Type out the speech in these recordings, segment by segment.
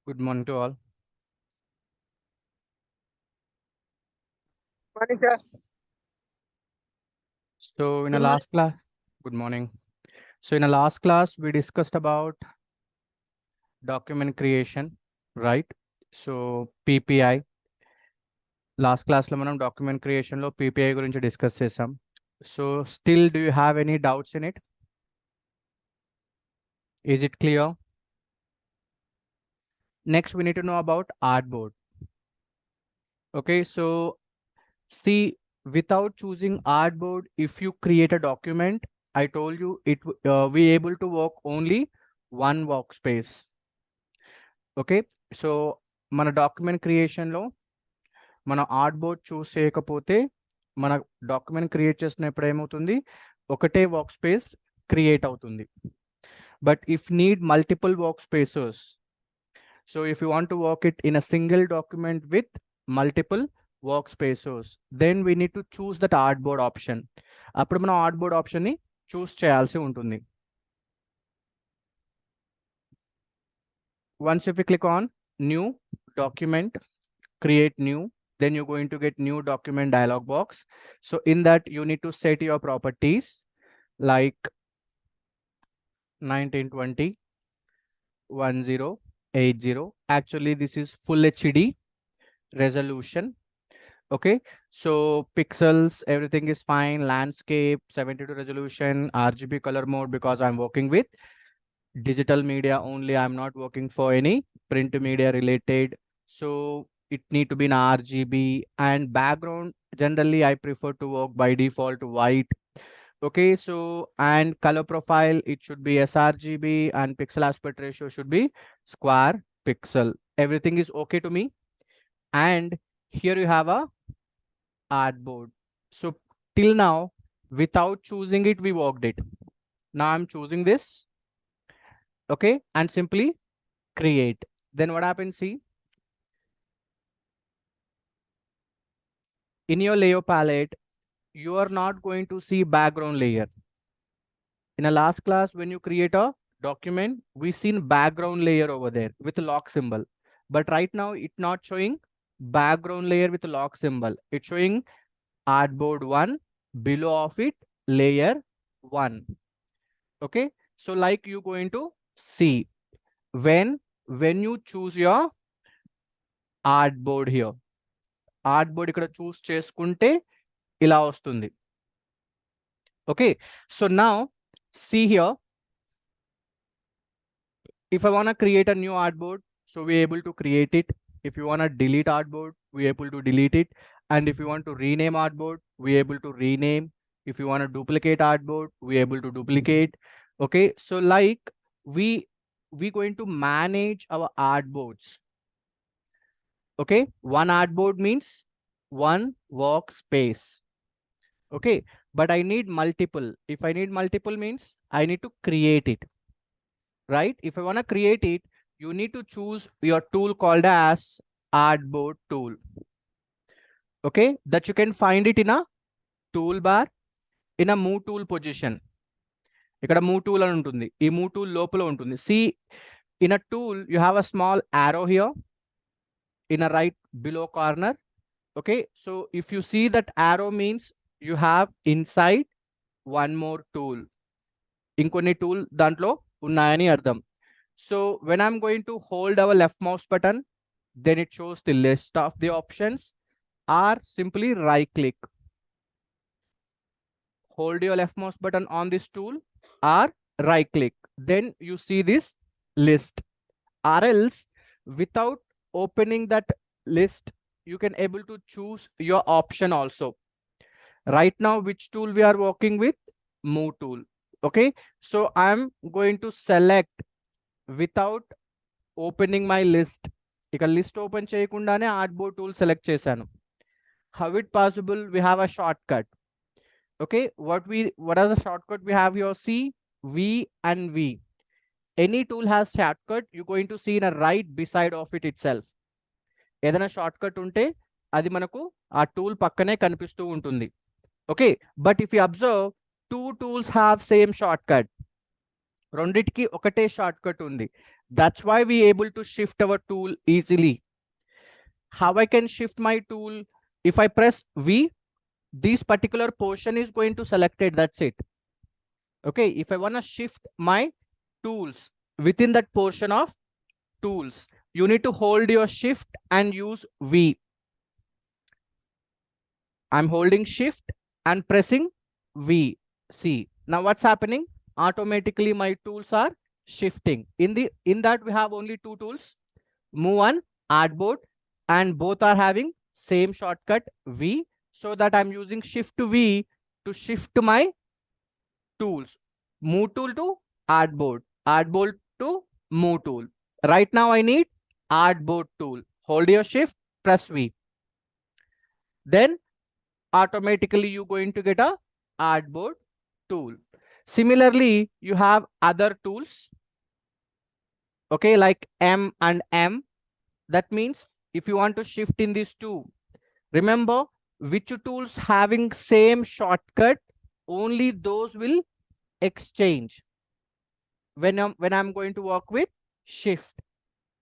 Good morning to all. Morning, sir. So in a Good morning. last class, good morning. So in a last class, we discussed about document creation, right? So PPI. Last class లో మనం document creation లో PPI గురించి discuss చేసాం. So still, do you have any doubts in it? Is it clear? Next, we need to know about artboard. Okay, so see, without choosing artboard, if you create a document, I told you we able to work only one workspace. Okay so మన document క్రియేషన్లో మన art board చూస్ చేయకపోతే మన document create చేసినప్పుడు ఏమవుతుంది ఒకటే work space create అవుతుంది but if need multiple work spaces so if you want to work it in a single document with multiple work spaces then we need to choose that art board option అప్పుడు మనం art board ఆప్షన్ని చూస్ చేయాల్సి ఉంటుంది once if we click on new document create new then you're going to get new document dialog box so in that you need to set your properties like 1920 1080 actually this is full HD resolution okay so pixels everything is fine landscape 72 resolution RGB color mode because I'm working with digital media only. I'm not working for any print media related. So it need to be in RGB and background. Generally, I prefer to work by default white. Okay, so and color profile, it should be sRGB and pixel aspect ratio should be square pixel. Everything is okay to me. And here you have a artboard. So till now, without choosing it, we worked it. Now I'm choosing this. Okay, and simply create. Then what happens, see, in your layer palette, you are not going to see background layer. In a last class, when you create a document, we seen background layer over there with a lock symbol. But right now, it's not showing background layer with a lock symbol. It's showing artboard 1, below of it, layer 1. Okay, so like you're going to see when you choose your artboard here. Artboard ఇక్కడ చూస్ చేసుకుంటే ఇలా వస్తుంది. Okay, so now see here, if I want to create a new artboard, so we're able to create it. If you want to delete artboard, we're able to delete it. And if you want to rename artboard, we're able to rename. If you want to duplicate artboard, we're able to duplicate. Okay, so like we going to manage our artboards. Okay, one artboard means one workspace. Okay, but I need multiple. If I need multiple means I need to create it, right? If I want to create it, you need to choose your tool called as artboard tool. Okay, that you can find it in a toolbar in a move tool position. ఇక్కడ move tool అని ఉంటుంది. ఈ move tool లోపల ఉంటుంది. See, in a tool you have a small arrow here in a right below corner. Okay, so if you see that arrow means you have inside one more tool. ఇంకొన్ని tool దాంట్లో ఉన్నాయని అర్థం. So when I'm going to hold our left mouse button, then it shows the list of the options, or simply right click. Hold your left mouse button on this tool or right click. Then you see this list, or else without opening that list, you can able to choose your option also. Right now, which tool we are working with? Move tool. Okay, so I'm going to select without opening my list. ఇక list open చేయకుండానే ఆర్ట్బోర్డ్ tool select చేశాను. How it possible? We have a shortcut. Okay, what are the shortcut we have here? C, V and V. Any tool has shortcut, you're going to see in a right beside of it itself. ఏదైనా shortcut ఉంటే అది మనకు ఆ tool పక్కనే కనిపిస్తూ ఉంటుంది. Okay, but if you observe, two tools have same shortcut. రెండిటికి ఒకటే షార్ట్కట్ ఉంది. That's why we able to shift our tool easily. How I can shift my tool? If I press V, this particular portion is going to selected. That's it. Okay. If I want to shift my tools within that portion of tools, you need to hold your shift and use V. I'm holding shift and pressing V. See, now what's happening? Automatically my tools are shifting. In that we have only two tools, move on, artboard, and both are having same shortcut V, so that I'm using shift V to shift my tools. Move tool to artboard, artboard to move tool. Right now I need artboard tool. Hold your shift, press V. Then automatically you're going to get a artboard tool. Similarly, you have other tools, okay, like M and M. That means if you want to shift in these two, remember which tools having same shortcut, only those will exchange when I'm going to work with shift.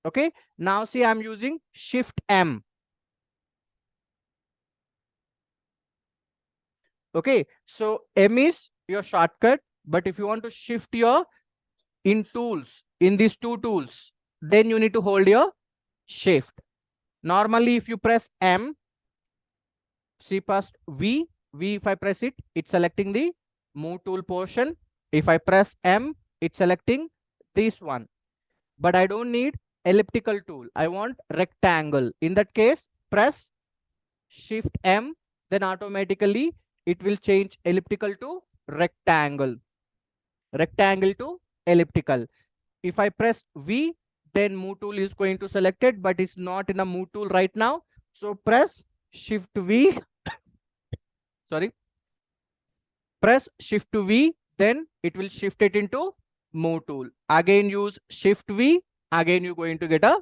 Okay, now see, I'm using shift M. Okay, so M is your shortcut, but if you want to shift your in tools, in these two tools, then you need to hold your shift. Normally, if you press M, see past V, if I press it, it's selecting the move tool portion. If I press M, it's selecting this one. But I don't need elliptical tool. I want rectangle. In that case, press shift M, then automatically it will change elliptical to rectangle. Rectangle to elliptical. If I press V, then move tool is going to select it, but it's not in a move tool right now. So press shift V. Sorry. Press shift V, then it will shift it into move tool. Again, use shift V. Again, you're going to get a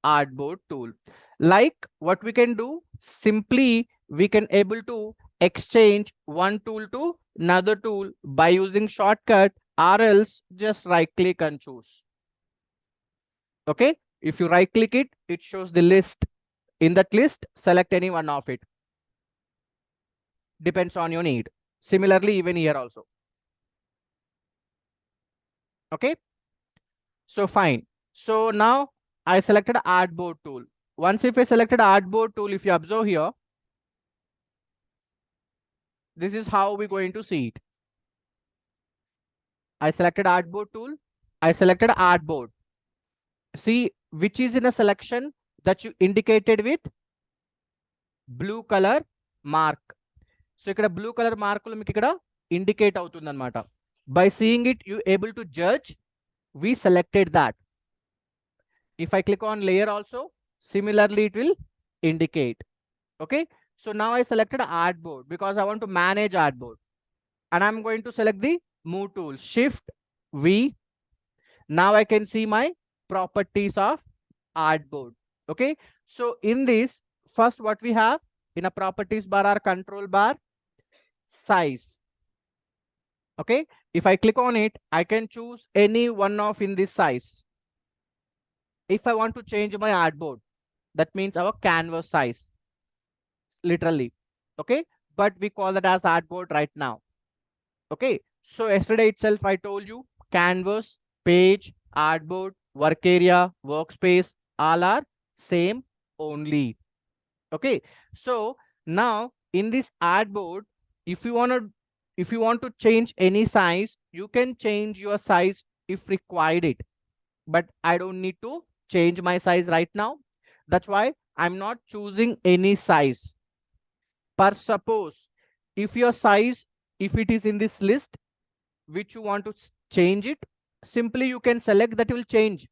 artboard tool. Like what we can do, simply we can able to exchange one tool to another tool by using shortcut, or else just right click and choose. Okay, if you right click it, it shows the list. In that list, select any one of it. Depends on your need. Similarly, even here also. Okay, so fine. So now I selected artboard tool. Once if I selected artboard tool, if you observe here, this is how we're going to see it. I selected artboard tool. I selected artboard. See which is in a selection that you indicated with blue color mark. So ikkada blue color mark lo meeku ikkada indicate avutundannamata. By seeing it, you able to judge we selected that. If I click on layer also, similarly it will indicate. Okay, so now I selected artboard because I want to manage artboard, and I'm going to select the move tool, shift V. Now I can see my properties of artboard. Okay, so in this, first what we have in a properties bar or control bar, size. Okay, if I click on it, I can choose any one of in this size. If I want to change my artboard, that means our canvas size, literally. Okay, but we call that as artboard right now. Okay, so yesterday itself I told you canvas, page, artboard, work area, workspace, all are same only. Okay, so now in this artboard, if you want to change any size, you can change your size if required it, but I don't need to change my size right now. That's why I'm not choosing any size. Per suppose if your size, if it is in this list which you want to change it, simply you can select that will change.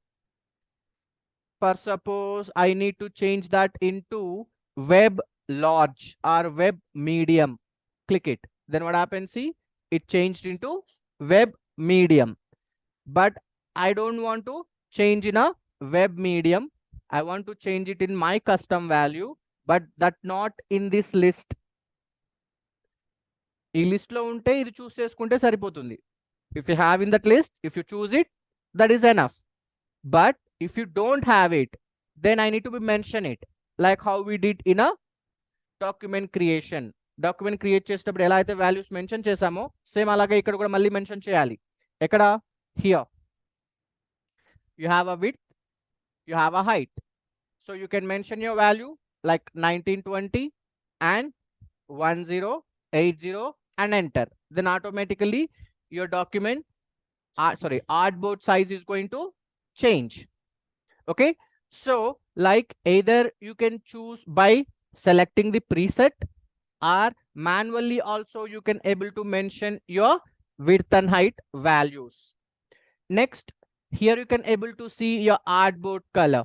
Per suppose I need to change that into web large or web medium. Click it. Then what happens? See, it changed into web medium. But I don't want to change in a web medium. I want to change it in my custom value, but that not in this list. ఈ list లో ఉంటే ఇది చూస్ చేసుకుంటే సరిపోతుంది. If you have in that list, if you choose it, that is enough. But if you don't have it, then I need to be mention it, like how we did in a document creation. Document create చేసేటప్పుడు ఎలా అయితే values mention చేసామో same అలాగే ఇక్కడ కూడా మళ్ళీ mention చేయాలి. ఎక్కడ? Here you have a width, you have a height, so you can mention your value like 1920 and 1080 and enter. Then automatically your document artboard size is going to change. Okay, so like either you can choose by selecting the preset, or manually also you can able to mention your width and height values. Next, here you can able to see your artboard color.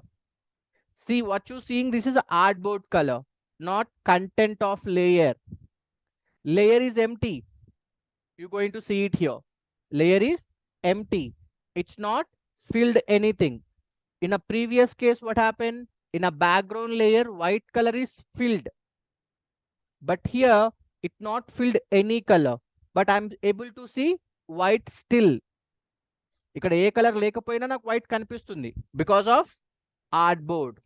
See what you seeing, this is artboard color, not content of layer. Layer is empty, you're going to see it here. Layer is empty, it's not filled anything. In a previous case, what happened? In a background layer, white color is filled, but here it not filled any color, but I'm able to see white still. ఇక్కడ ఏ colour లేకపోయినా నాకు white కనిపిస్తుంది because of artboard.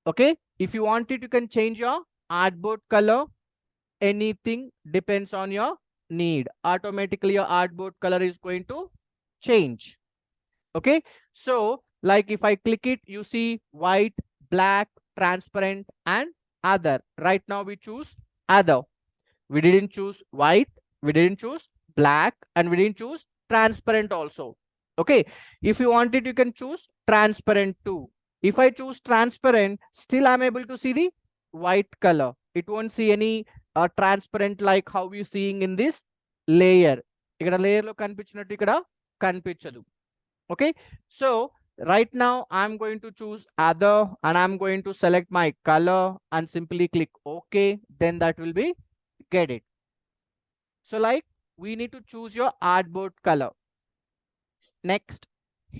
Okay, if you want it, you can change your artboard color. Anything depends on your need. Automatically your artboard color is going to change. Okay, so like if I click it, you see white, black, transparent and other. Right now we choose other. We didn't choose white, we didn't choose black, and we didn't choose transparent also. Okay, if you want it, you can choose transparent too. If I choose transparent, still I'm able to see the white color. It won't see any transparent like how you seeing in this layer. Ikkada layer lo kanipinchinattu ikkada kanipichadu. Okay, so right now I'm going to choose other and I'm going to select my color and simply click OK. Then that will be get it. So like we need to choose your artboard color. Next,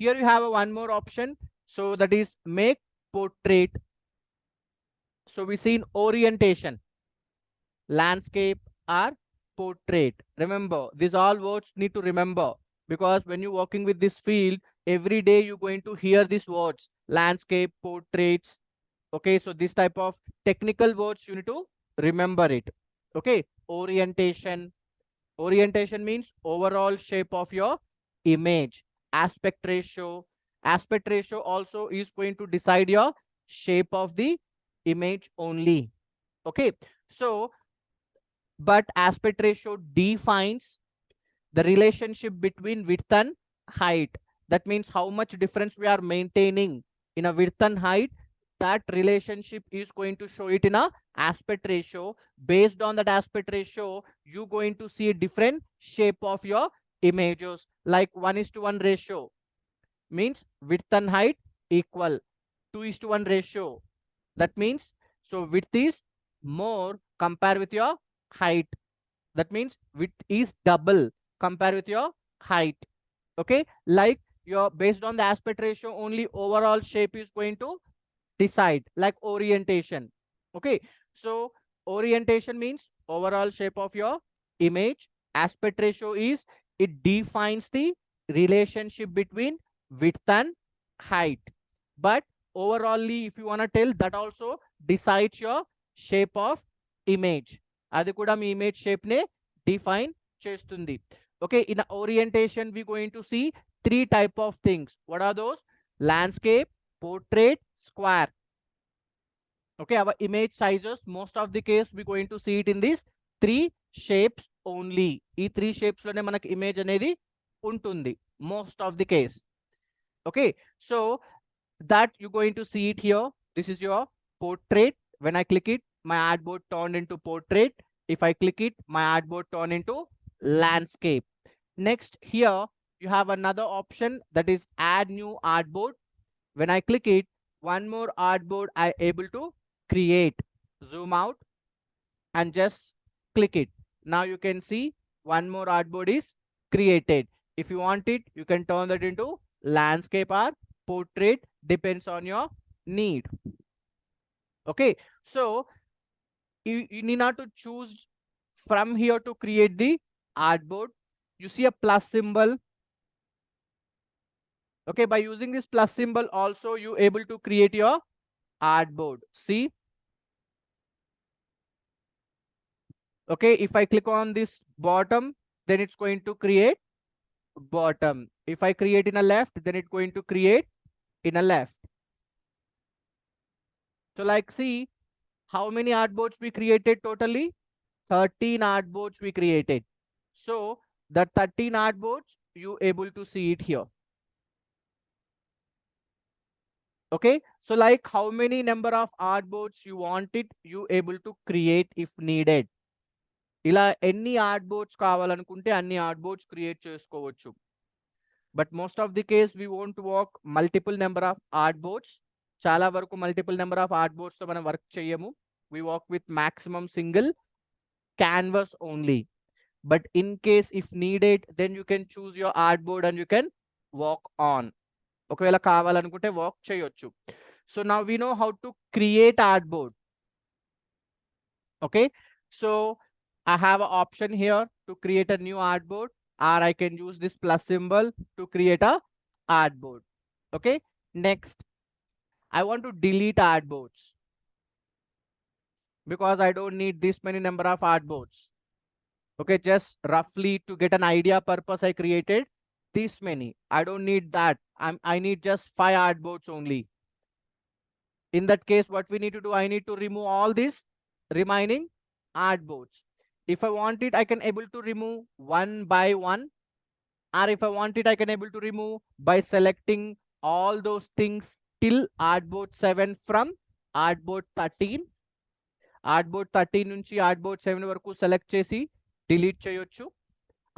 here you have one more option, so that is make portrait. So we see in orientation, landscape or portrait. Remember, these all words need to remember, because when you're working with this field, every day you're going to hear these words, landscape, portraits. Okay, so this type of technical words you need to remember it. Okay, orientation. Orientation means overall shape of your image. Aspect ratio. Aspect ratio also is going to decide your shape of the image only. Okay, so but aspect ratio defines the relationship between width and height. That means how much difference we are maintaining in a width and height. That relationship is going to show it in a aspect ratio. Based on that aspect ratio, you're going to see a different shape of your images. Like 1:1 ratio means width and height equal. 2:1 ratio, that means so width is more compared with your height. That means width is double compared with your height. Okay, like your based on the aspect ratio only, overall shape is going to decide. Like orientation. Okay, so orientation means overall shape of your image. Aspect ratio is it defines the relationship between width and height. But overallly, if you want to tell, that also decides your shape of image. అది కూడా మీ image shape నే define చేస్తుంది. Okay, in orientation we going to see three type of things. What are those? Landscape, portrait, square. Okay, our image sizes, most of the case we going to see it in these three shapes only. ఈ three shapes లోనే మనకి image అనేది ఉంటుంది most of the case. Okay, so that you're going to see it here. This is your portrait. When I click it, my artboard turned into portrait. If I click it, my artboard turned into landscape. Next, here you have another option, that is add new artboard. When I click it, one more artboard I able to create. Zoom out and just click it. Now you can see one more artboard is created. If you want it, you can turn that into landscape or portrait, depends on your need. Okay, so you need not to choose from here to create the artboard. You see a plus symbol, Okay, by using this plus symbol also you able to create your artboard. See, okay, if I click on this bottom, then it's going to create bottom. If I create in a left, then it's going to create in a left. So like, see how many artboards we created totally? 13 artboards we created. So the 13 artboards you able to see it here. Okay, so like how many number of artboards you want it, you able to create if needed. ఇలా ఎన్ని artboards కావాలనుకుంటే అన్ని artboards create చేసుకోవచ్చు. But most of the case we won't work multiple number of artboards. చాలా వరకు multiple number of ఆర్ట్బోర్డ్స్ తో మనం work చేయము. We work with maximum single canvas only. But in case if needed, then you can choose your artboard and you can work on. ఒకవేళ కావాలనుకుంటే work చేయొచ్చు. So now we know how to create artboard. Okay, so I have an option here to create a new artboard, or I can use this plus symbol to create a artboard. Okay, next I want to delete artboards because I don't need this many number of artboards. Okay, just roughly to get an idea purpose I created this many. I don't need that. I need just 5 artboards only. In that case, what we need to do, I need to remove all these remaining artboards. If I want it, I can able to remove one by one, or if I want it, I can able to remove by selecting all those things till artboard 7 from artboard 13. Artboard 13 నుంచి artboard 7 వరకు select చేసి delete చేయొచ్చు,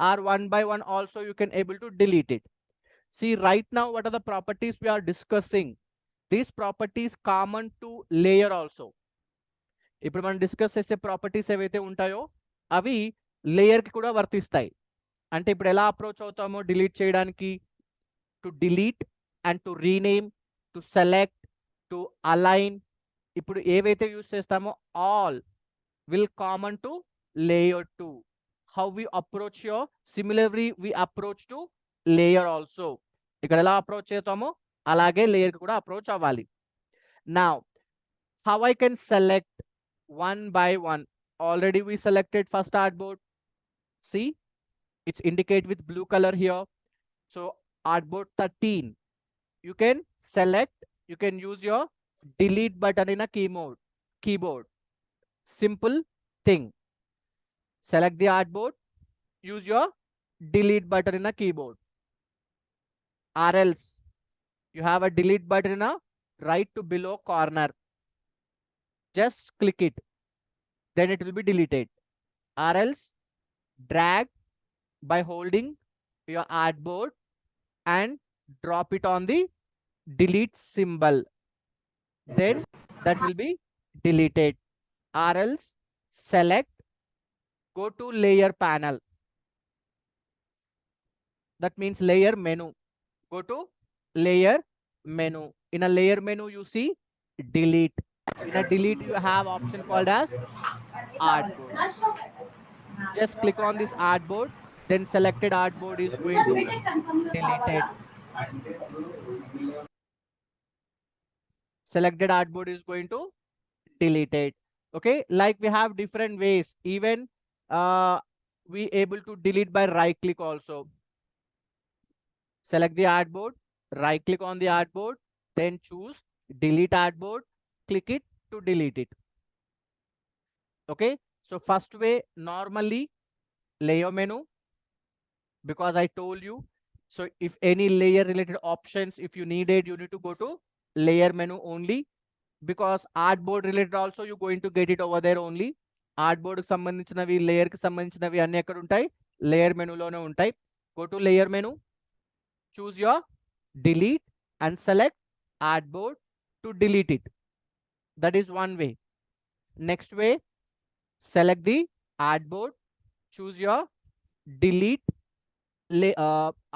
or one by one also you can able to delete it. See right now what are the properties we are discussing. These properties common to layer also. ఇప్పుడు మనం discuss చేసే properties ఏవైతే ఉంటాయో అవి layer కి కూడా వర్తిస్తాయి. అంటే ఇప్పుడు ఎలా అప్రోచ్ అవుతామో డిలీట్ చేయడానికి, to delete and to rename, to select, to align, ఇప్పుడు ఏవైతే యూస్ చేస్తామో all will common to layer 2. How we approach your similarly we approach to layer also. ఇక్కడ ఎలా అప్రోచ్ చేస్తామో అలాగే లేయర్ కి కూడా అప్రోచ్ అవ్వాలి. Now how I can select one by one. Already we selected first artboard. See, it's indicate with blue color here. So artboard 13, you can select, you can use your delete button in a keyboard. Simple thing. Select the artboard, use your delete button in a keyboard, or else you have a delete button in a right to below corner. Just click it, then it will be deleted. Or else drag by holding your artboard and drop it on the delete symbol, then that will be deleted. Or else select, go to layer panel, that means layer menu. Go to layer menu. In a layer menu you see delete. In a delete you have option called as artboard. Just click on this artboard, then selected artboard is going to deleted. Selected artboard is going to deleted. Okay, like we have different ways. Even we able to delete by right click also. Select the artboard, right click on the artboard, then choose delete artboard, click it to delete it. Okay, so first way normally layer menu, because I told you. So if any layer related options if you needed, you need to go to layer menu only, because artboard related also you going to get it over there only. Artboard కి సంబంధించినవి, layer కి సంబంధించినవి అన్ని ఎక్కడ ఉంటాయి, layer మెనూలోనే ఉంటాయి. Go to layer menu, choose your delete and select artboard to delete it. That is one way. Next way, select the artboard, choose your delete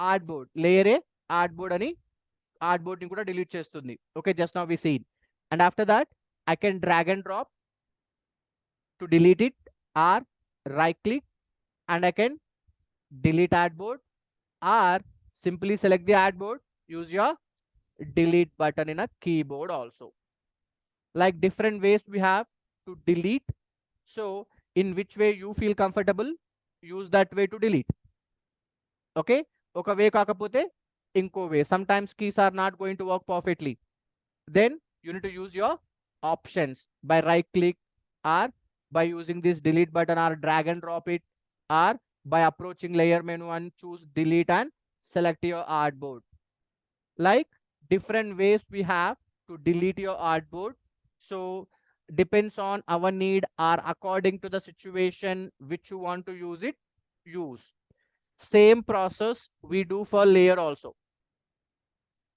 artboard. Layer a artboard ani artboard ni kuda delete chestundi. Okay, just now we seen. And after that I can drag and drop to delete it, or right click and I can delete artboard, or simply select the artboard, use your delete button in a keyboard also. Like different ways we have to delete. So in which way you feel comfortable, use that way to delete. Okay, oka way kakapothe inko way. Sometimes keys are not going to work perfectly. Then you need to use your options by right click, or by using this delete button, or drag and drop it, or by approaching layer menu and choose delete and select your artboard. Like different ways we have to delete your artboard. So depends on our need, or according to the situation which you want to use it, use. Same process we do for layer also.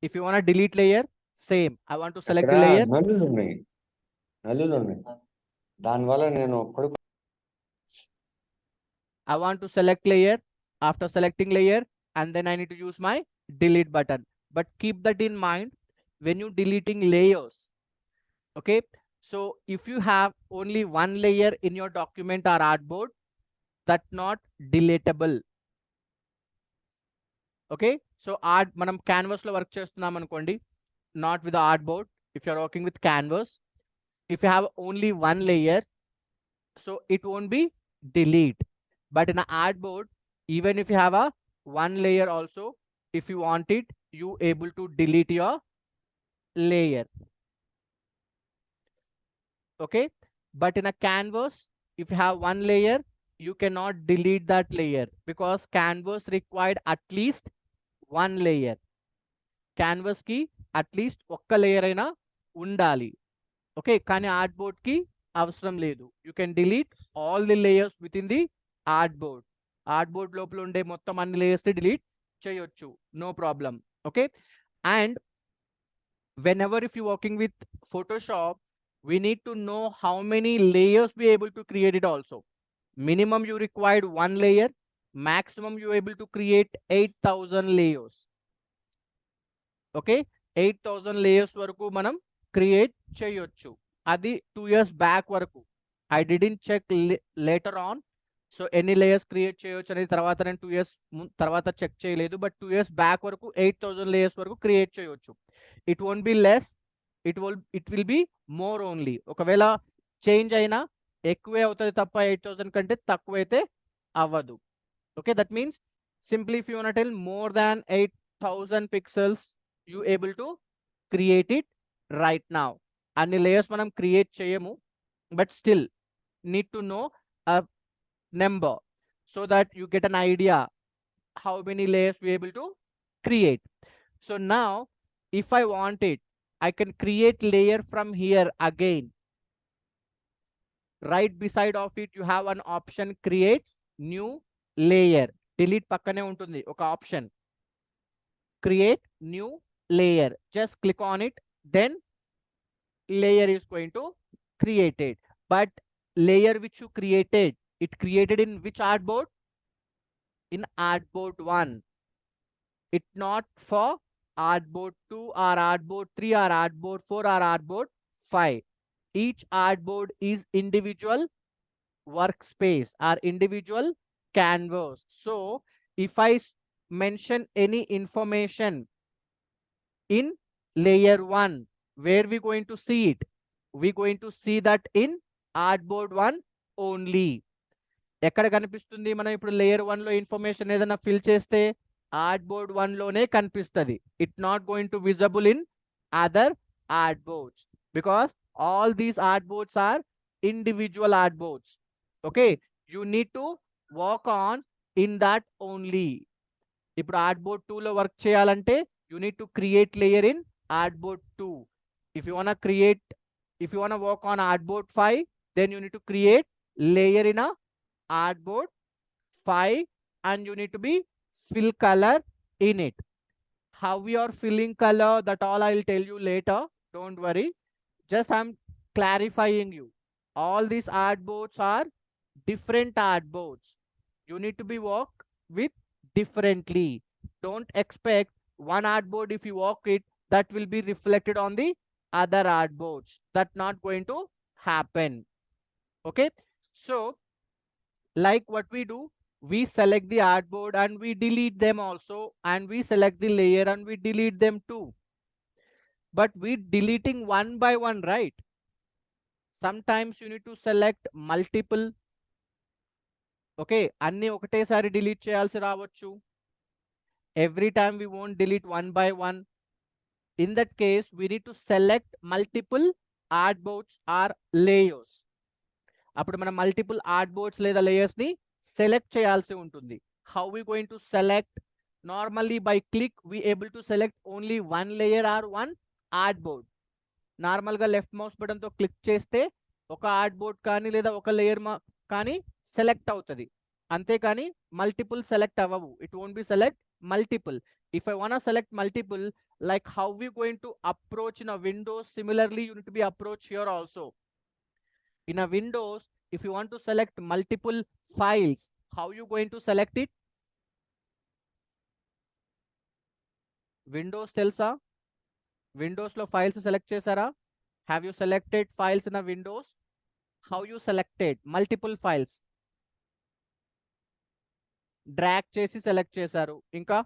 If you want to delete layer, same. I want to select the layer. I want to select layer. After selecting layer, and then I need to use my delete button. But keep that in mind when you deleting layers. Okay, so if you have only one layer in your document or artboard, that's not deletable. Okay, so manam canvas lo work chestunnam anukondi, not with the artboard. If you're working with canvas, if you have only one layer, so it won't be delete. But in an artboard, even if you have a one layer also, if you want it, you able to delete your layer. Okay, but in a canvas, if you have one layer, you cannot delete that layer, because canvas required at least one layer. Canvas ki at least ఒక్క layer అయినా ఉండాలి. Okay, కానీ artboard ki అవసరం లేదు. You can delete all the layers within the artboard. Artboard లోపల ఉండే మొత్తం అన్ని layers ని delete చేయొచ్చు, no problem. Okay, and whenever if you're working with Photoshop, we need to know how many layers we able to create it also. Minimum you required one layer, maximum you able to create 8,000 layers. Okay, 8,000 layers వరకు మనం create చేయొచ్చు. అది 2 years back వరకు. I didn't check later on. So ఎన్ని layers create చేయొచ్చు అనేది తర్వాత నేను 2 years తర్వాత చెక్ చేయలేదు. బట్ 2 years బ్యాక్ వరకు 8,000 లేయర్స్ వరకు క్రియేట్ చేయొచ్చు. It won't be less, it will be more only. ఒకవేళ చేంజ్ అయినా ఎక్కువే అవుతుంది తప్ప 8,000 కంటే తక్కువైతే అవ్వదు. Okay, that means simply if you want tell more than 8,000 pixels you able to create it right now. అన్ని layers మనం create చేయము, but still need to know a number so that you get an idea how many layers we able to create. So now if I want it, I can create layer from here again. Right beside of it you have an option, create new layer. Delete పక్కనే ఉంటుంది ఒక option, create new layer. Just click on it, then layer is going to create it. But layer which you created, it created in which artboard? In artboard 1. It not for artboard 2 or artboard 3 or artboard 4 or artboard 5. Each artboard is individual workspace or individual canvas. So if I mention any information in layer 1, where we going to see it? We going to see that in artboard 1 only. ఎక్కడ కనిపిస్తుంది? మనం ఇప్పుడు layer 1 లో information ఏదైనా fill చేస్తే artboard 1 లోనే కనిపిస్తుంది. It not going to visible in other artboards, because all these artboards are individual artboards. Okay, you need to work on in that only. ఇప్పుడు artboard 2 లో వర్క్ చేయాలంటే you need to create layer in artboard 2. If you want to work on artboard 5, then you need to create layer in a artboard 5, and you need to be fill color in it. How we are filling color, that all I will tell you later, don't worry. Just I'm clarifying you. All these artboards are different artboards. You need to be work with differently. Don't expect one artboard, if you work it, that will be reflected on the other artboards. That's not going to happen. Okay, so like what we do, we select the artboard and we delete them also, and we select the layer and we delete them too. But we deleting one by one, right? Sometimes you need to select multiple. Okay, అన్ని ఒకటేసారి delete చేయాల్సి రావచ్చు. Every time we won't delete one by one. In that case, we need to select multiple artboards or layers. అప్పుడు మనం multiple ఆర్ట్బోర్డ్స్ లేదా layers ని select చేయాల్సి ఉంటుంది. How we going to select? Normally by click we able to select only one layer or one artboard. నార్మల్గా left mouse బటన్తో click చేస్తే ఒక ఆర్ట్బోర్డ్ కానీ లేదా ఒక లేయర్ కానీ సెలెక్ట్ అవుతుంది, అంతేకాని మల్టిపుల్ సెలెక్ట్ అవ్వవు. It won't be select multiple. If I want to select multiple, like how we going to approach in a Windows, similarly you need to be approach here also. In a Windows, if you want to select multiple files, how you going to select it? Windows తెలుసా? Windows లో files select చేసారా? Have you selected files in a Windows? How you selected multiple files? Drag చేసి select చేశారు. ఇంకా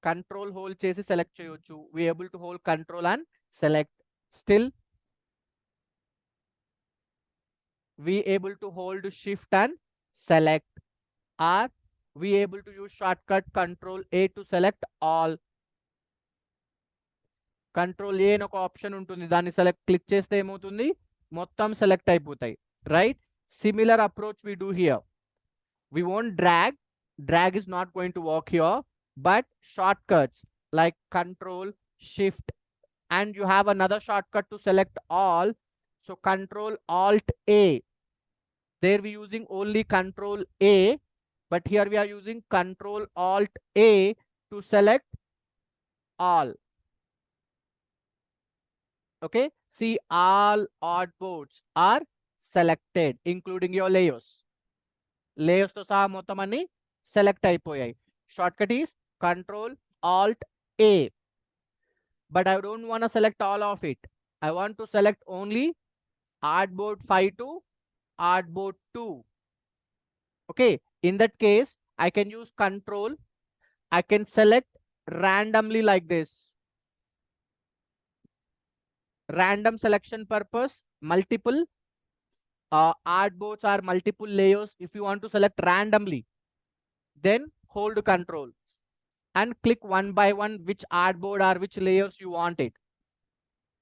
control hold చేసి select చేయొచ్చు. We able to hold control and select. Still we able to hold shift and select. Or we able to use shortcut control A to select all. Control A అని ఒక option ఉంటుంది, దాన్ని select click చేస్తే ఏమవుతుంది? మొత్తం select అయిపోతాయి, right? Similar approach we do here. We won't drag is not going to work here, but shortcuts like control shift, and you have another shortcut to select all. So control alt A, there we using only control A, but here we are using control alt A to select all. Okay, see, all artboards are selected including your layers. Layers తో సహా మొత్తం అన్ని select అయిపోయాయి. Shortcut is control alt A. But I don't want select all of it. I want to select only artboard 5 to artboard 2. Okay, in that case I can use control. I can select randomly like this. Random selection purpose, multiple artboards are multiple layers. If you want to select randomly, then hold control and click one by one which artboard or which layers you want it.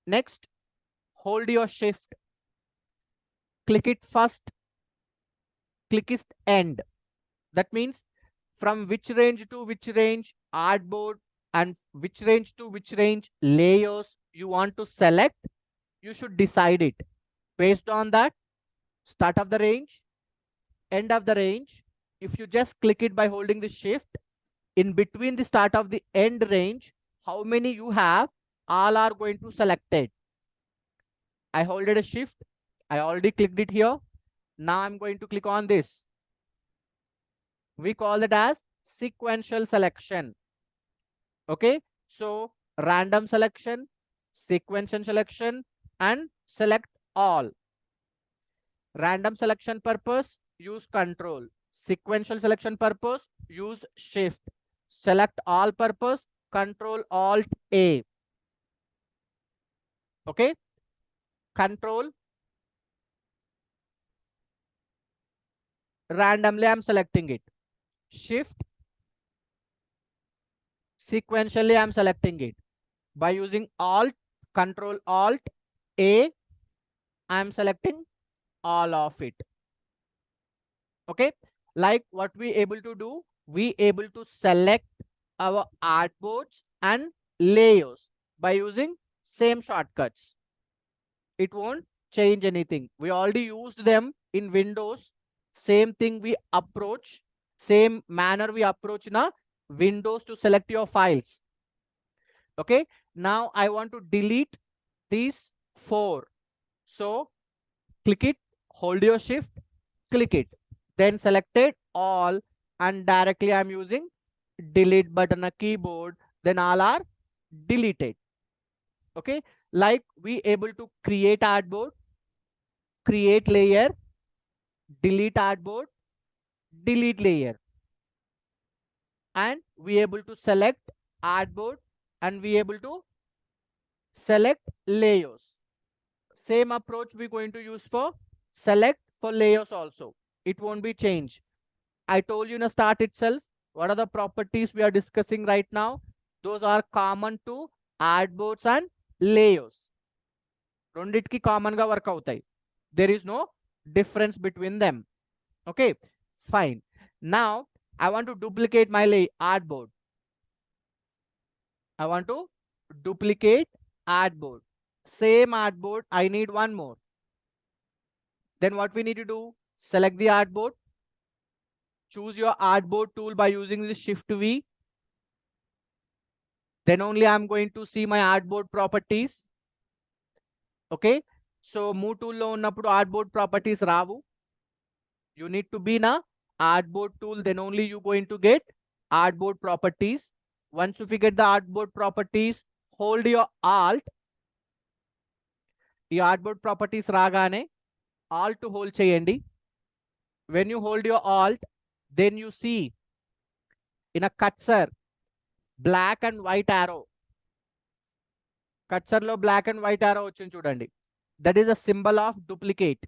Next, hold your shift, click it first, click it end. That means from which range to which range artboard and which range to which range layers you want to select, you should decide it. Based on that, start of the range, end of the range, if you just click it by holding the shift, in between the start of the end range, how many you have, all are going to selected. I holded a shift, I already clicked it here. Now I'm going to click on this. We call it as sequential selection. Okay, so random selection, sequential selection, and select all. Random selection purpose, use control. Sequential selection purpose, use shift. Select all purpose, control alt A. Okay, control, randomly I'm selecting it. Shift, sequentially I'm selecting it. By using alt, control alt A, I'm selecting all of it. Okay, like what we able to do, we able to select our artboards and layers by using same shortcuts. It won't change anything. We already used them in Windows. Same thing we approach, same manner we approach in a Windows to select your files. Okay, now I want to delete these 4. So click it, hold your shift, click it, then selected all, and directly I'm using delete button on a keyboard, then all are deleted. Okay, like we able to create artboard, create layer, delete artboard, delete layer, and we able to select artboard, and we able to select layers. Same approach we're going to use for select for layers also. It won't be changed. I told you in the start itself, what are the properties we are discussing right now? Those are common to artboards and layers. రెండిటికి common గా work అవుతాయి. There is no difference between them. Okay, fine. Now I want to duplicate my artboard. I want to duplicate artboard. Same artboard, I need one more. Then what we need to do? Select the artboard. Choose your artboard tool by using the Shift V. Then only I'm going to see my artboard properties. Okay, so move tool lo unnappudu artboard properties ravu. You need to be na artboard tool, then only you going to get artboard properties. Once you get the artboard properties, hold your alt. ఈ artboard properties రాగానే alt to hold cheyandi. When you hold your alt, then you see in a cursor black and white arrow. Cursor lo black and white arrow వచ్చింది చూడండి. That is a symbol of duplicate.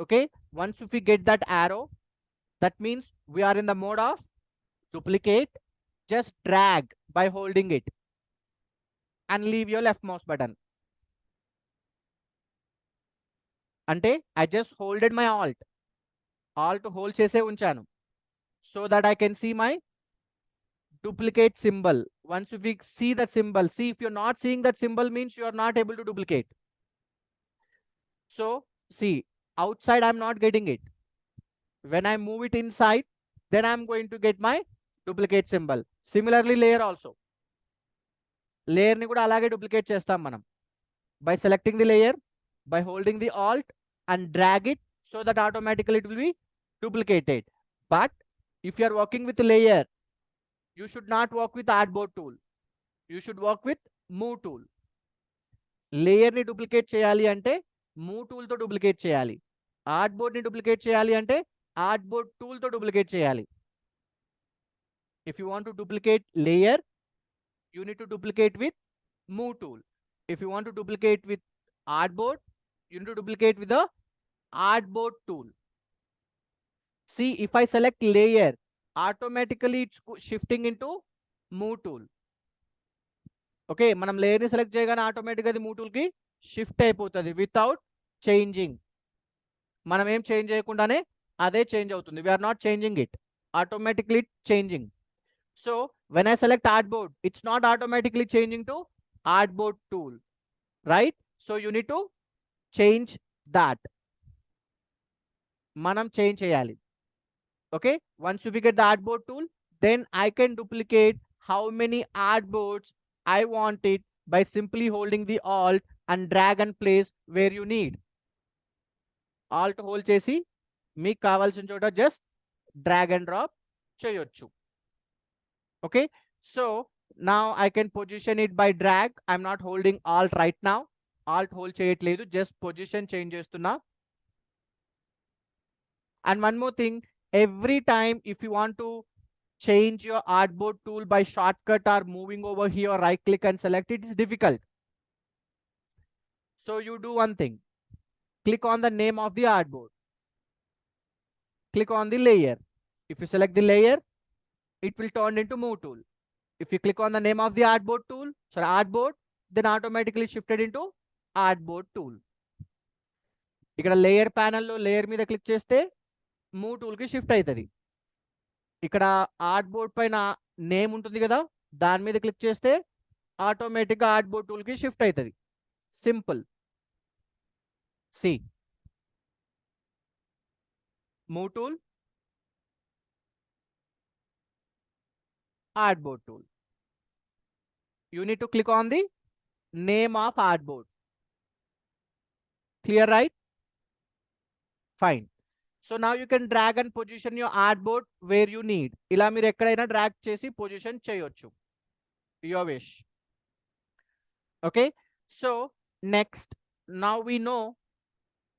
Okay, once if we get that arrow, that means we are in the mode of duplicate. Just drag by holding it and leave your left mouse button. Ante I just holded my alt hold chese unchanu so that I can see my duplicate symbol. Once if we see that symbol, see, if you're not seeing that symbol means you are not able to duplicate. So see, outside I'm not getting it. When I move it inside, then I'm going to get my duplicate symbol. Similarly layer also, layer ni kuda alage duplicate chestam manam by selecting the layer, by holding the alt and drag it, so that automatically it will be duplicated. But if you are working with layer, you should not work with artboard tool, you should work with move tool. Layer ni duplicate cheyali ante move tool to duplicate cheyali. Artboard ni duplicate cheyali ante artboard tool to duplicate cheyali. If you want to duplicate layer, you need to duplicate with move tool. If you want to duplicate with artboard, you need to duplicate with the artboard tool. See, if I select layer, automatically it's shifting into move tool. Okay, manam layer ni select cheyagane automatically adi move tool ki shift అయిపోతది without changing. Manam em change cheyakundane ade change avutundi. We are not changing it, automatically changing. So when I select artboard, it's not automatically changing to artboard tool, right? So you need to change that. Manam change cheyali. Okay, once you get the artboard tool, then I can duplicate how many artboards I want it by simply holding the alt and drag and place where you need. Alt hold chesi meeku kavalsina chota just drag and drop cheyochu. Okay, so now I can position it by drag. I'm not holding alt right now. Alt hold cheyatledu, just position change chestunna. And one more thing, every time if you want to change your artboard tool by shortcut or moving over here, right click and select it, is difficult. So you do one thing, click on the name of the artboard, click on the layer. If you select the layer, it will turn into move tool. If you click on the name of the artboard tool, sorry, artboard, then automatically shifted into artboard tool. ikkada layer panel lo layer meeda click cheste move tool ki shift aitadi. ikkada artboard paina name untundi kada, dan meeda click cheste automatic ga artboard tool ki shift aitadi. Simple. See, move tool, artboard tool. You need to click on the name of artboard. Clear, right? Fine. So now you can drag and position your artboard where you need. Ila meer ekkadaina drag chesi position cheyochu. Your wish. Okay, so next, now we know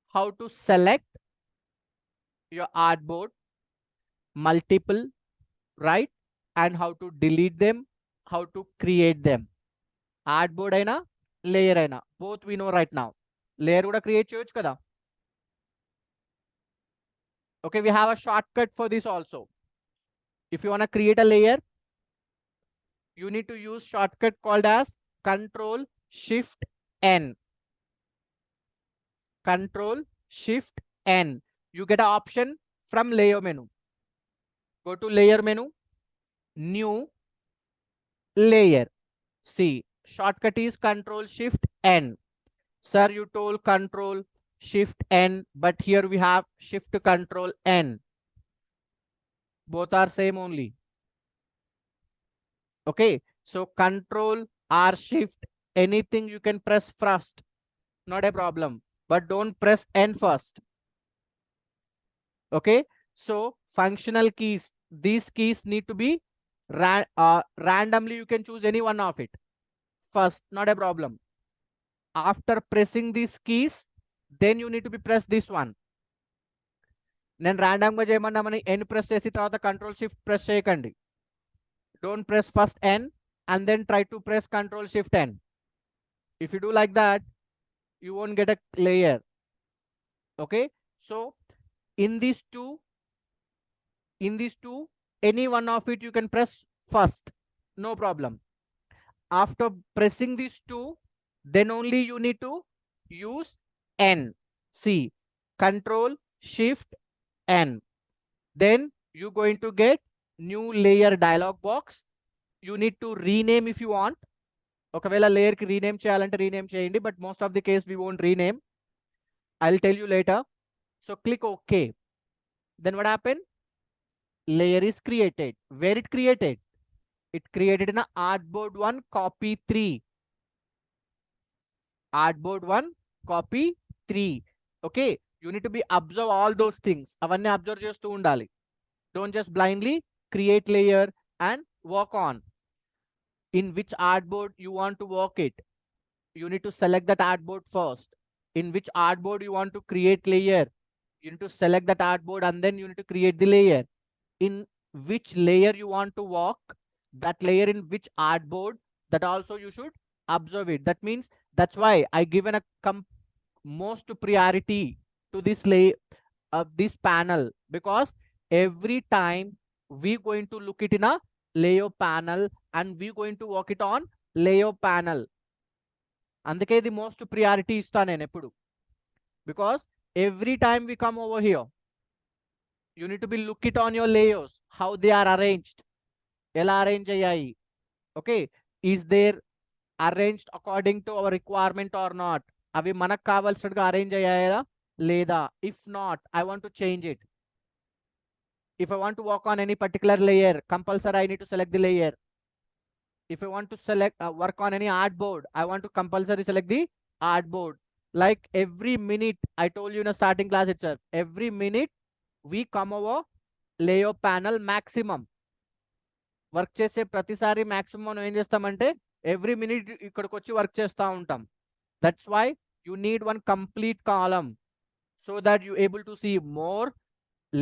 how to select your artboard. multiple, right? And how to delete them, how to create them. Artboard aina, layer aina, both we know right now. Layer kuda create cheyochu kada. Okay, we have a shortcut for this also. If you want to create a layer, you need to use shortcut called as Control Shift N. Control Shift N. You get an option from layer menu. Go to layer menu, new layer. See, shortcut is Control Shift N. Sir, you told Control Shift N, but here we have Shift Control N. Both are same only. Okay, so Control or Shift, anything you can press first, not a problem, but don't press N first. Okay, so functional keys, these keys need to be randomly. You can choose any one of it first, not a problem. After pressing these keys, then you need to be press this one. నేను random గా చేయమన్నామని N press చేసి తర్వాత control shift press చేయకండి. Don't press first N and then try to press Control Shift N. If you do like that, you won't get a layer. Okay, so in these two, any one of it you can press first, no problem. After pressing these two, then only you need to use N. See, Control Shift N. Then you going to get new layer dialog box. You need to rename if you want. ఒకవేళ layer కి rename చేయాలంటే rename చేయండి, but most of the case we won't rename. I'll tell you later. So click OK. Then what happened? Layer is created. Where it created? It created in a artboard 1 copy 3. Artboard 1 copy 3. Okay, you need to be observe all those things. Avanni observe chestu undali. Don't just blindly create layer and work on. In which artboard you want to work it, you need to select that artboard first. In which artboard you want to create layer, you need to select that artboard and then you need to create the layer. In which layer you want to work, that layer in which artboard, that also you should observe it. That means that's why I given a most priority to this layer of this panel, because every time we going to look it in a layer panel and we going to work it on layer panel. అందుకే the most priority ఇస్తా నేను ఎప్పుడు, because every time we come over here, you need to be look it on your layers, how they are arranged, ఎలా arrange అయ్యాయి. Okay, is there arranged according to our requirement or not? అవి మనకు కావాల్సినట్టుగా arrange అయ్యాయా లేదా? If not, I want to change it. If I want to work on any particular layer, compulsory I need to select the layer. If I want to select work on any artboard, I want to compulsory select the artboard. Like every minute, I told you in a starting class itself, every minute we come over layer panel maximum. Work చేసే ప్రతిసారి maximum మనం ఏం చేస్తామంటే every minute ఇక్కడికి వచ్చి work చేస్తూ ఉంటాం. That's why you need one complete column so that you able to see more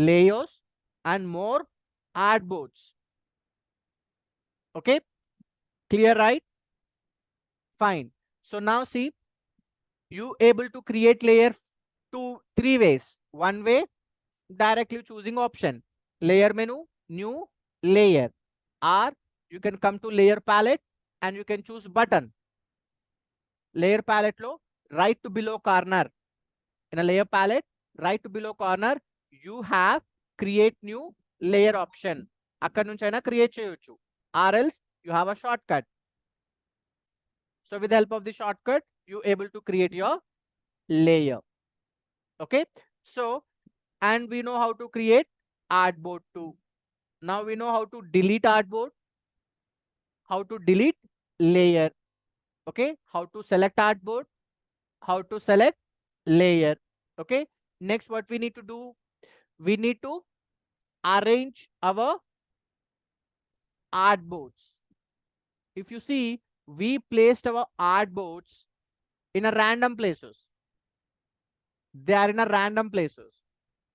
layers and more artboards. Okay, clear, right? Fine. So now see, you able to create layer 3 ways. One way, directly choosing option, layer menu, new layer, or you can come to layer palette and you can choose button. Layer palette lo right to below corner, in a layer palette right to below corner you have create new layer option. Akkadi nunchi aina create cheyochu, or else you have a shortcut. So with the help of the shortcut, you able to create your layer. Okay, so and we know how to create artboard too. Now we know how to delete artboard, how to delete layer. Okay, how to select artboard, how to select layer. Okay, next what we need to do, we need to arrange our artboards. If you see, we placed our artboards in a random places. They are in a random places.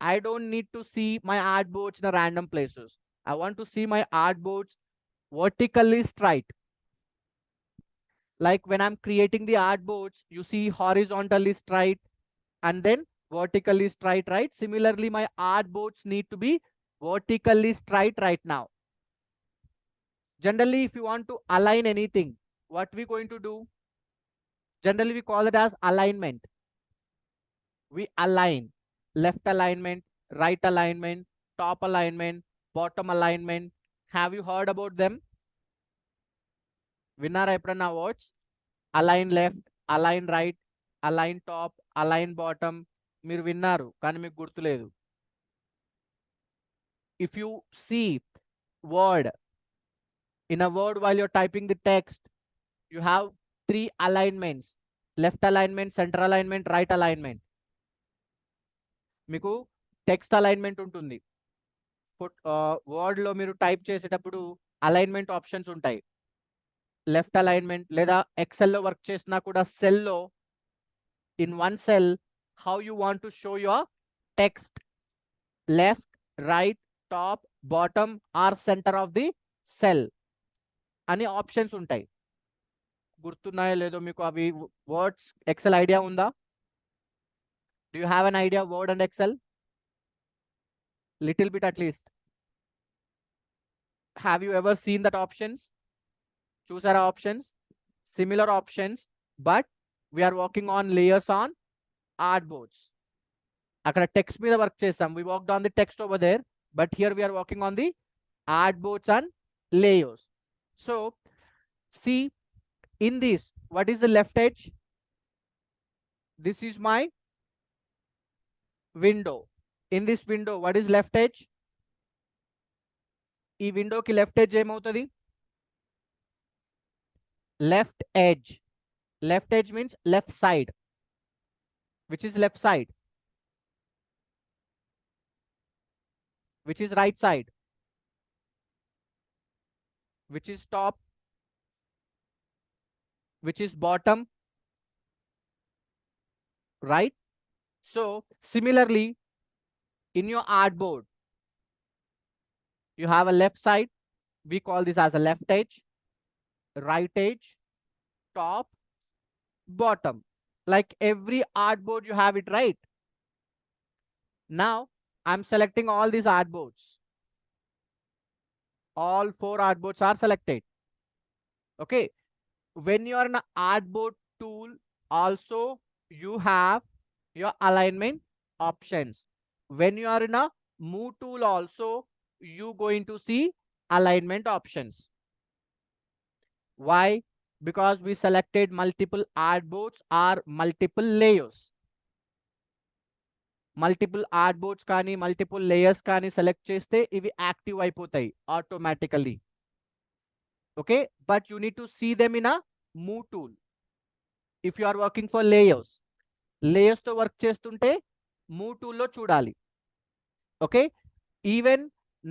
I don't need to see my artboards in the random places. I want to see my artboards vertically straight. Like when I'm creating the artboards, you see horizontally straight and then vertically straight, right? Similarly, my artboards need to be vertically straight right now. Generally, if you want to align anything, what we going to do? Generally, we call it as alignment. We align left alignment, right alignment, top alignment, bottom alignment. Have you heard about them? Vinnara ఎప్పుడన్నా awards? Align left, align right, align top, align bottom. మీరు విన్నారు కానీ మీకు గుర్తులేదు. If you see word in a word while you're typing the text, you have 3 alignments: left alignment, center alignment, right alignment. మీకు text alignment ఉంటుంది. వర్డ్లో మీరు type చేసేటప్పుడు అలైన్మెంట్ ఆప్షన్స్ ఉంటాయి. లెఫ్ట్ అలైన్మెంట్ లేదా ఎక్సెల్లో వర్క్ చేసినా కూడా సెల్లో in one cell how you want to show your text, left, right, top, bottom or centre of the cell అని ఆప్షన్స్ ఉంటాయి. గుర్తున్నాయో లేదో మీకు అవి వర్డ్స్ ఎక్సెల్ ఐడియా ఉందా? Do you have an idea of Word and Excel? Little bit at least. Have you ever seen that options? Choose our options, similar options, but we are working on layers on artboards. Akkada text మీద work చేసాం. We worked on the text over there, but here we are working on the artboards and layers. So, see in this, what is the left edge? This is my window. In this window, what is left edge? ఈ విండోకి left edge ఏమవుతుంది? Left edge. Left edge means left side. Which is left side? Which is right side? Which is top? Which is bottom? Right? So similarly, in your artboard, you have a left side. We call this as a left edge, right edge, top, bottom. Like every artboard you have it, right? Now I'm selecting all these artboards. All 4 artboards are selected. Okay. When you are in an artboard tool, also you have your alignment options. When you are in a move tool, also you going to see alignment options. Why? Because we selected multiple artboards or multiple layers. Multiple artboards కానీ multiple layers కానీ select చేస్తే ఇవి active అయిపోతాయి automatically. Okay, but you need to see them in a move tool. If you are working for layers, layers తో work చేస్తుంటే move tool లో చూడాలి. Okay, even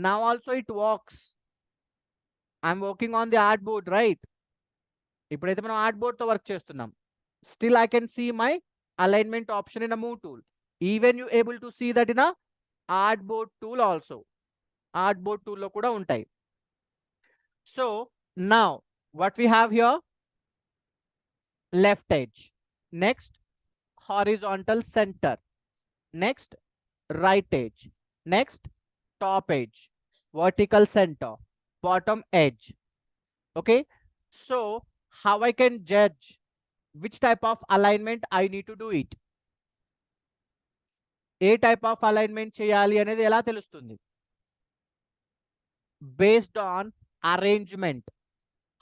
now also it works. I'm working on the artboard, right? ఇప్పుడైతే మనం artboard తో work చేస్తున్నాం. Still I can see my alignment option in a move tool. Even you able to see that in a artboard tool also. Artboard tool లో కూడా ఉంటాయి. So now what we have here, left edge, next horizontal center, next right edge, next top edge, vertical center, bottom edge. Okay, so how I can judge which type of alignment I need to do it? A type of alignment చేయాలి అనేది ఎలా తెలుస్తుంది? Based on arrangement,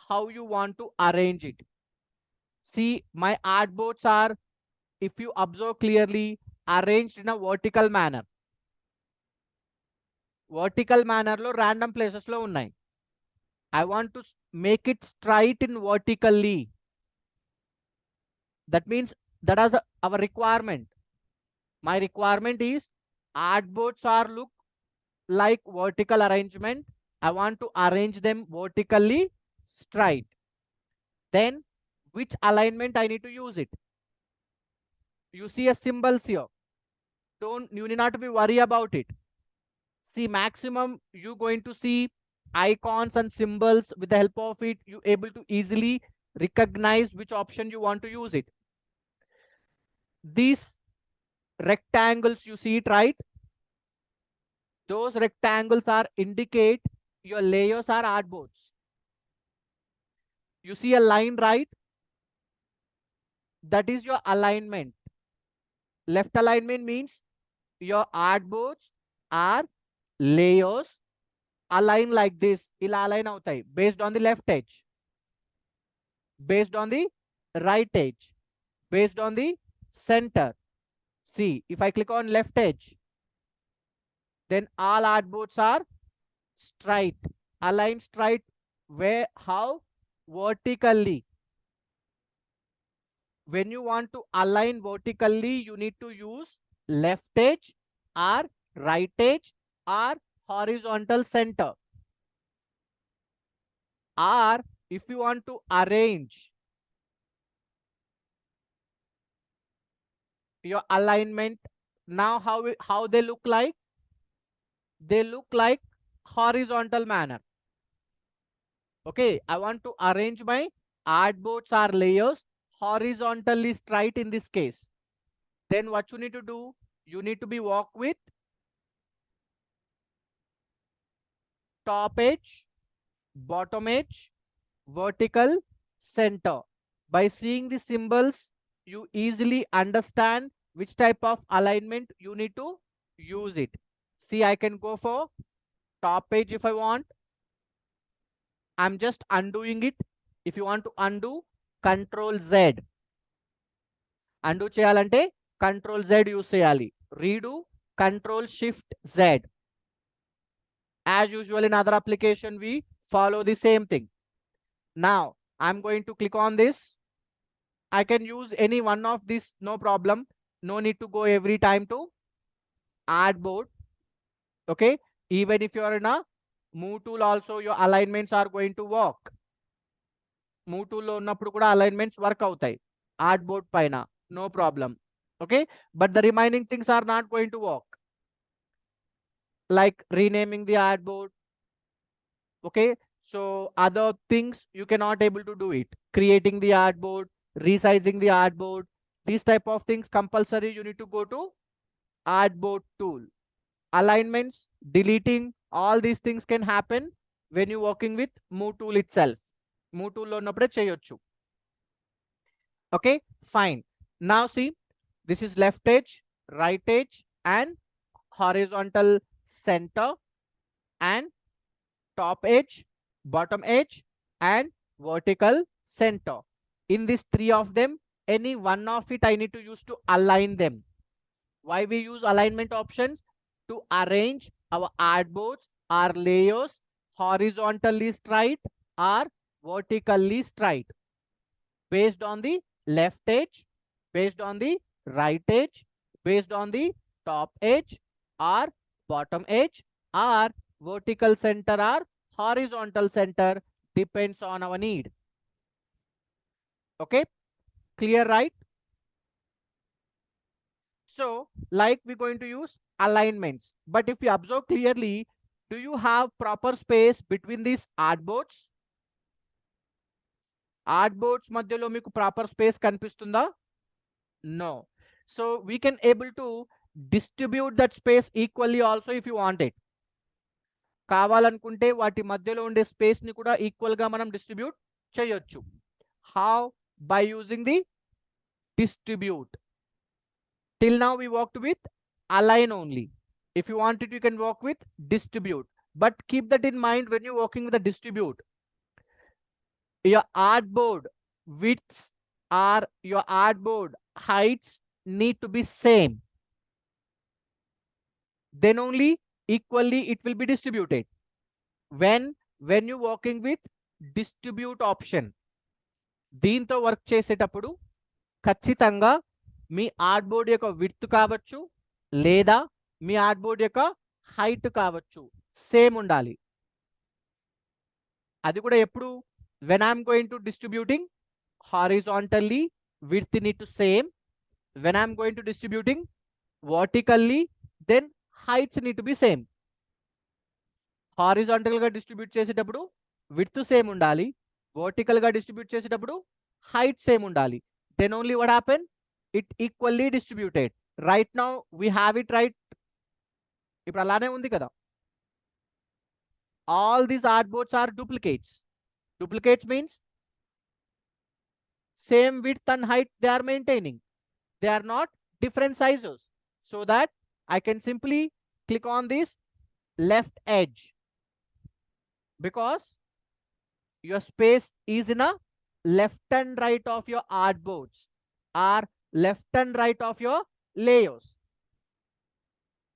how you want to arrange it. See, my artboards are, if you observe clearly, arranged in a vertical manner. Vertical manner లో random places లో ఉన్నాయి. I want to make it straight in vertically. That means that is our requirement. My requirement is artboards are look like vertical arrangement. I want to arrange them vertically straight. Then which alignment I need to use it? You see a symbols here. you need not to be worry about it. See, maximum you going to see icons and symbols. With the help of it, you able to easily recognize which option you want to use it. These rectangles, you see it, right? Those rectangles are indicate your layers are artboards. You see a line, right? That is your alignment. Left alignment means your artboards are layers align like this. Ila align avutayi based on the left edge, based on the right edge, based on the center. See, if I click on left edge, then all artboards are straight, aligned straight. Where? How? Vertically. When you want to align vertically, you need to use left edge or right edge or horizontal center. Or if you want to arrange your alignment, now how they look like? They look like horizontal manner. Okay, I want to arrange my artboards or layers horizontally straight in this case. Then what you need to do? You need to be walk with top edge, bottom edge, vertical, center. By seeing the symbols, you easily understand which type of alignment you need to use it. See, I can go for top edge if I want. I'm just undoing it. If you want to undo, Control Z. Undo cheyalante Control Z use cheyali. Redo, Control Shift Z. As usual in other application, we follow the same thing. Now, I'm going to click on this. I can use any one of these, no problem. No need to go every time to artboard. Okay. Even if you are in a move tool also, your alignments are going to work. Move tool lo unnappudu kuda alignments work avutayi artboard paina, no problem. Okay. But the remaining things are not going to work. Like renaming the artboard. Okay. So other things you cannot able to do it. Creating the artboard, resizing the artboard, these type of things compulsory you need to go to artboard tool. Alignments, deleting, all these things can happen when you're working with move tool itself. Move tool lo unnappude cheyochu. Okay, fine. Now see, this is left edge, right edge, and horizontal center, and top edge, bottom edge, and vertical center. In these three of them, any one of it I need to use to align them. Why we use alignment options? To arrange our artboards, our layers horizontally straight or vertically straight, based on the left edge, based on the right edge, based on the top edge or bottom edge, or vertical center or horizontal center, depends on our need. Okay, clear, right? So like we're going to use alignments, but if you observe clearly, do you have proper space between these artboards? Artboards మధ్యలో మీకు proper space కనిపిస్తుందా? No. So we can able to distribute that space equally also if you want it. కావాలనుకుంటే వాటి మధ్యలో ఉండే space ని కూడా equal గా మనం డిస్ట్రిబ్యూట్ చేయొచ్చు. How? By using the distribute. Till now we worked with align only. If you want it, you can work with distribute. But keep that in mind when you're working with the distribute. Your artboard widths or your artboard heights need to be same. Then only equally it will be distributed. When you're working with distribute option, దీంతో work చేసేటప్పుడు ఖచ్చితంగా మీ ఆర్ట్బోర్డ్ యొక్క width కావచ్చు లేదా మీ ఆర్ట్బోర్డ్ యొక్క height కావచ్చు, same ఉండాలి. అది కూడా ఎప్పుడు? when I'm going to distributing horizontally, width need to same. When I'm going to distributing vertically, then heights need to be same. Horizontal గా డిస్ట్రిబ్యూట్ చేసేటప్పుడు width సేమ్ ఉండాలి, vertical గా డిస్ట్రిబ్యూట్ చేసేటప్పుడు height సేమ్ ఉండాలి. Then only what happen? It equally distributed. Right now we have it right. ఇప్పుడు అలానే ఉంది కదా. All these artboards are duplicates. Duplicates means same width and height they are maintaining. They are not different sizes. So that I can simply click on this left edge, because your space is in a left and right of your artboards or left and right of your layers.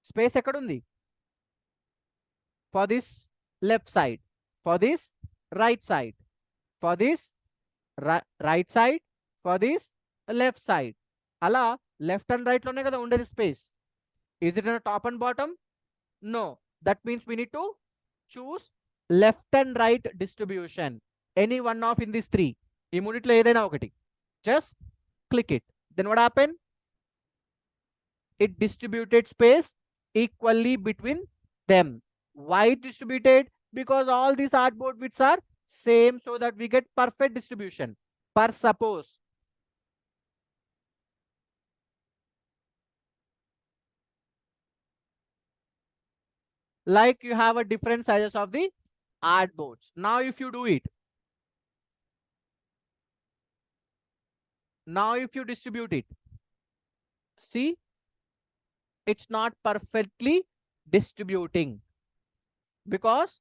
Space ekkadundi? For this left side, for this right side, for this right side, for this left side. Ala left and right lone kada undedi space. Is it in a top and bottom? No. That means we need to choose left and right distribution. Any one of in these three. ఈ మూడిట్లో ఏదైనా ఒకటి. Just click it. Then what happened? It distributed space equally between them. Why it distributed? Because all these artboard widths are same, so that we get perfect distribution. Per suppose like you have a different sizes of the artboards. Now if you do it, now if you distribute it, see, it's not perfectly distributing because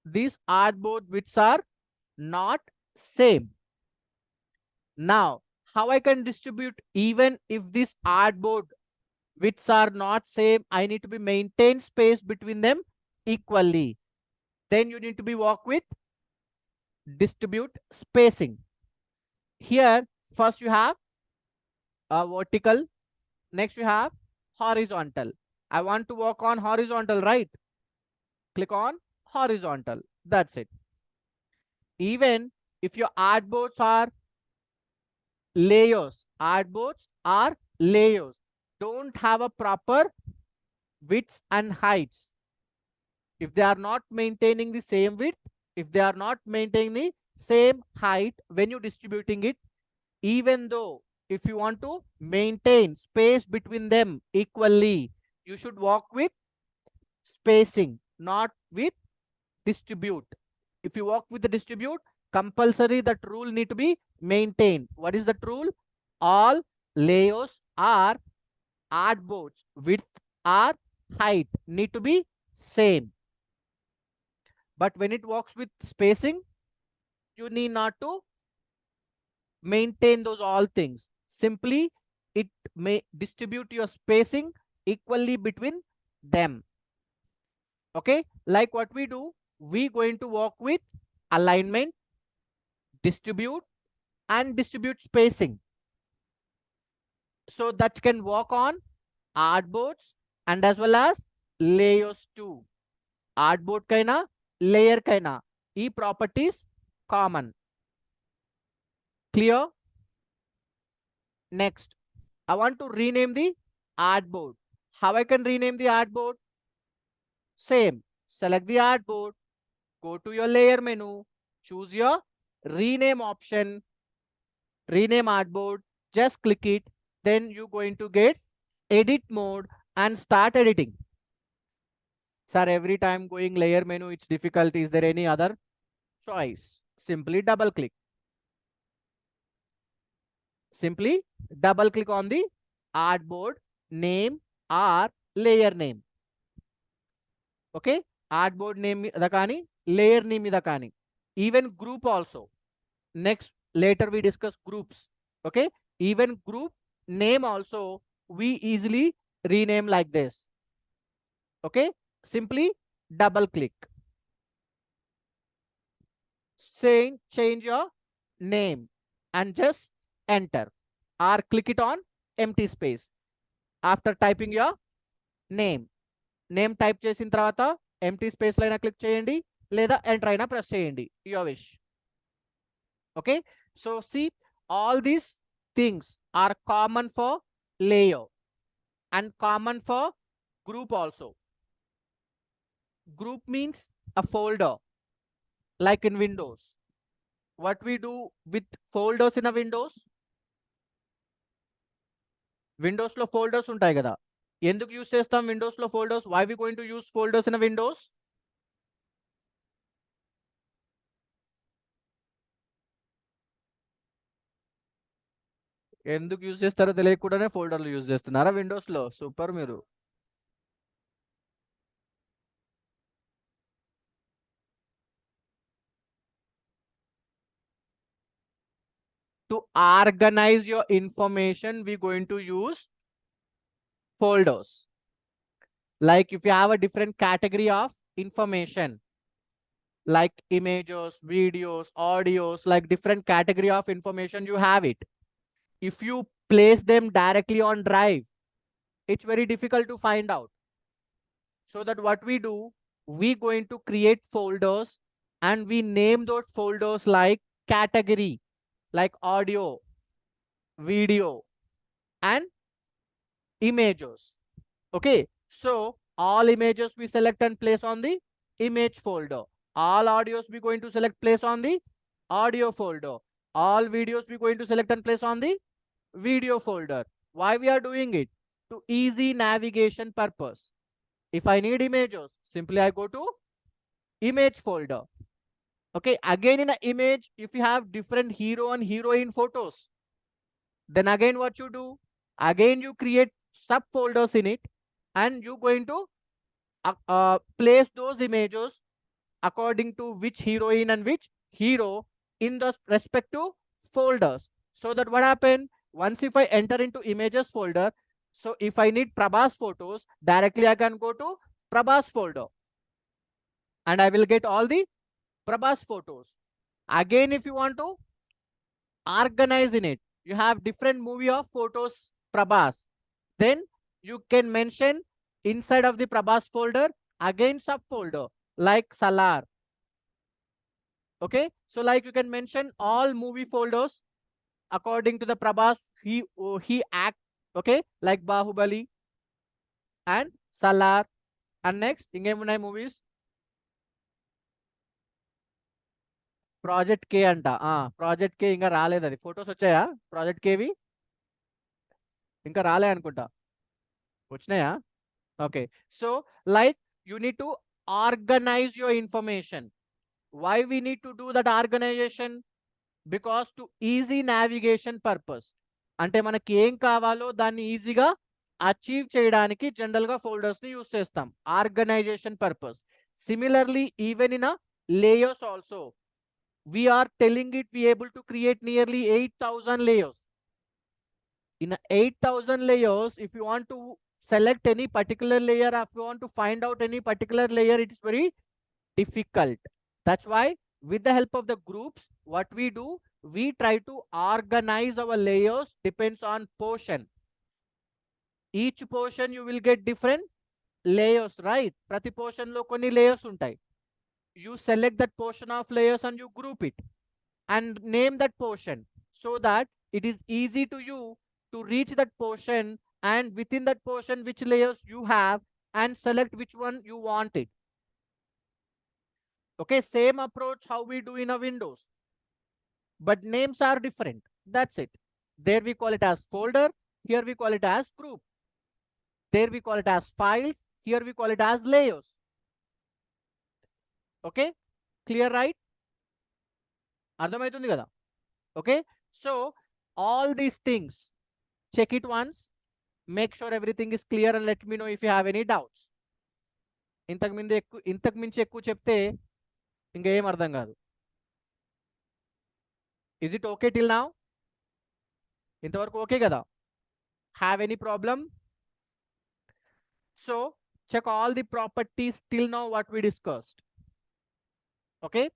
these artboard widths are not same. Now how I can distribute even if this artboard widths are not same? I need to be maintain space between them equally. Then you need to be work with distribute spacing. Here first you have a vertical, next you have horizontal. I want to work on horizontal, right? Click on horizontal. That's it. Even if your artboards are layers, artboards are layers, don't have a proper widths and heights. If they are not maintaining the same width, if they are not maintaining the same height when you distributing it, even though if you want to maintain space between them equally, you should work with spacing, not with distribute. If you work with the distribute, compulsory that rule need to be maintained. What is that rule? All layers are artboards width or height need to be same. But when it works with spacing, you need not to maintain those all things. Simply it may distribute your spacing equally between them. Okay, like what we do, we going to work with alignment, distribute and distribute spacing, so that can work on artboards and as well as layers too. Artboard kaina layer kaina ee properties common. Clear? Next, I want to rename the artboard. How I can rename the artboard? Same, select the artboard, go to your layer menu, choose your rename option, rename artboard, just click it. Then you're going to get edit mode and start editing. Sir, every time going layer menu it's difficult. Is there any other choice? Simply double click. Simply double click on the artboard name or layer name. Okay, artboard name mida kaani, layer name mida kaani, even group also. Next, later we discuss groups. Okay, even group name also we easily rename like this. Okay, simply double click, saying change your name and just enter or click it on empty space. After typing your name, name type చేసిన తర్వాత empty space లో అయినా click చేయండి లేదా enter అయినా press చేయండి, your wish. Okay, so see all these things are common for layer. and common for group also. Group means a folder, like in Windows. What we do with folders in a Windows లో folders ఉంటాయి కదా, ఎందుకు use చేస్తాం Windows లో folders? Why we going to use folders in Windows? ఎందుకు use చేస్తారో తెలియకుండానే ఫోల్డర్లు యూజ్ చేస్తున్నారా విండోస్ లో? సూపర్ మీరు. To organise your information we going to use folders. Like if you have a different category of information, like images, videos, audios, like different category of information you have it. If you place them directly on drive, it's very difficult to find out. So that what we do, we going to create folders and we name those folders like category, like audio, video, and images. Okay, so all images we select and place on the image folder. All audios we going to select, place on the audio folder. All videos we going to select and place on the video folder. Why we are doing it? To easy navigation purpose. If I need images, simply I go to image folder. Okay, again in an image, if you have different hero and heroine photos, then again what you do, again you create subfolders in it, and you going to place those images according to which heroine and which hero in the respective folders. So that what happen, once if I enter into images folder, so if I need Prabhas photos, directly I can go to Prabhas folder and I will get all the Prabhas photos. Again, if you want to organize in it, you have different movie of photos Prabhas, then you can mention inside of the Prabhas folder again subfolder like Salar. Okay, so like you can mention all movie folders according to the Prabhas he act. Okay, like Bahubali and Salar. And next ఇంకేమున్నాయి movies? Project కే అంట. Project కే ఇంకా రాలేదు, అది photos వచ్చాయా project KV? ఇంకా రాలే అనుకుంటా, వచ్చినాయా? Okay, so like you need to organise your information. Why we need to do that organisation? Because to easy navigation purpose. అంటే మనకి ఏం కావాలో దాన్ని ఈజీగా అచీవ్ చేయడానికి జనరల్ గా ఫోల్డర్స్ ని యూస్ చేస్తాం, organisation purpose. Similarly even in layers also we are telling it we able to create nearly 8,000 layers. In 8,000 layers, if you want to select any particular layer, if you want to find out any particular layer, it is very difficult. That's why with the help of the groups, what we do, we try to organize our layers depends on portion. Each portion you will get different layers, right? Prati portion lo konni layers untai. You select that portion of layers and you group it and name that portion, so that it is easy to you to reach that portion, and within that portion which layers you have, and select which one you want it. Okay, same approach how we do in a Windows, but names are different. That's it. There we call it as folder, here we call it as group. There we call it as files, here we call it as layers. Okay, clear, right? అర్థమవుతుంది కదా? Okay, so all these things, check it once, make sure everything is clear, and let me know if you have any doubts. ఇంతకు మించి ఎక్కువ చెప్తే ఇంకా ఏం అర్థం కాదు. Is it okay till now? ఇంతవరకు ఓకే కదా? Have any problem? So check all the properties till now what we discussed. Okay,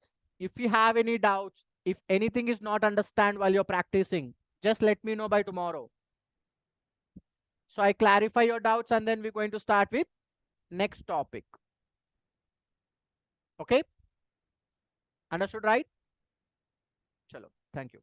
if you have any doubts, if anything is not understand while you're practicing, just let me know by tomorrow. So I clarify your doubts and then we're going to start with next topic. Okay, understood, right? Chalo, thank you.